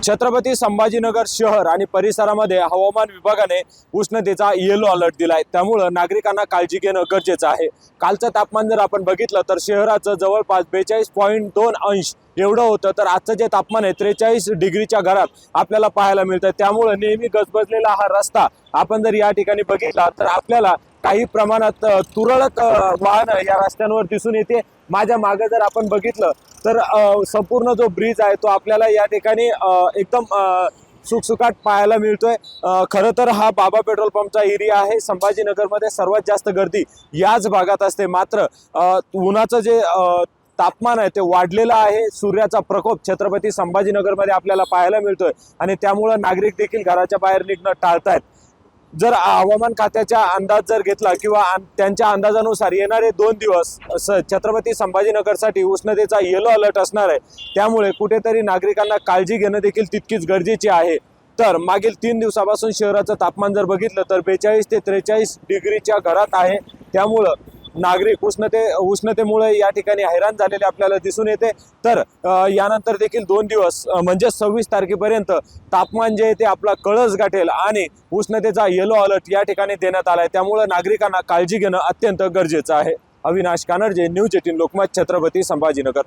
छत्रपती संभाजीनगर शहर आणि परिसरामध्ये हवामान विभागाने उष्णतेचा येलो अलर्ट दिलाय। त्यामुळे नागरिकांना काळजी घेणं गरजेचं आहे। कालचं तापमान जर आपण बघितलं तर शहराचं जवळपास 42.2 अंश एवढं होतं, तर आजचं जे तापमान आहे 43 डिग्रीच्या घरात आपल्याला पाहायला मिळतं। त्यामुळे नेहमी गजबजलेला हा रस्ता आपण जर या ठिकाणी बघितला तर आपल्याला काही प्रमाणात तुरळक वाहनं या रस्त्यांवर दिसून येते। माझ्या मागे जर आपण बघितलं तर संपूर्ण जो ब्रिज आहे तो आपल्याला या ठिकाणी एकदम सुखसुखाट पाहायला मिळतोय। खरं तर हा बाबा पेट्रोल पंपचा एरिया आहे। संभाजीनगरमध्ये सर्वात जास्त गर्दी याच भागात असते। मात्र उन्हाचं जे तापमान आहे ते वाढलेलं आहे। सूर्याचा प्रकोप छत्रपती संभाजीनगरमध्ये आपल्याला पाहायला मिळतोय आणि त्यामुळे नागरिक देखील घराच्या बाहेर निघणं टाळतायत। जर हवामान खात्याचा अंदाज जर घेतला किंवा त्यांच्या अंदाजानुसार येणारे 2 दिवस छत्रपती संभाजीनगरसाठी उष्णतेचा येलो अलर्ट असणार आहे। त्यामुळे कुठेतरी नागरिकांना काळजी घेणं देखील तितकीच गरजेची आहे। तर मागील 3 दिवसापासून शहराचं तापमान जर बघितलं तर 42 ते 43 डिग्रीच्या घरात आहे। त्यामुळे नागरिक उष्णतेमुळे या ठिकाणी हैराण झालेले आपल्याला दिसून येते। तर यानंतर देखील 2 दिवस म्हणजे 26 तारखेपर्यंत तापमान जे आहे ते आपला कळस गाठेल आणि उष्णतेचा येलो अलर्ट या ठिकाणी देण्यात आलाय। त्यामुळे नागरिकांना काळजी घेणं अत्यंत गरजेचं आहे। अविनाश कानडजे, न्यूज 18 लोकमत, छत्रपती संभाजीनगर।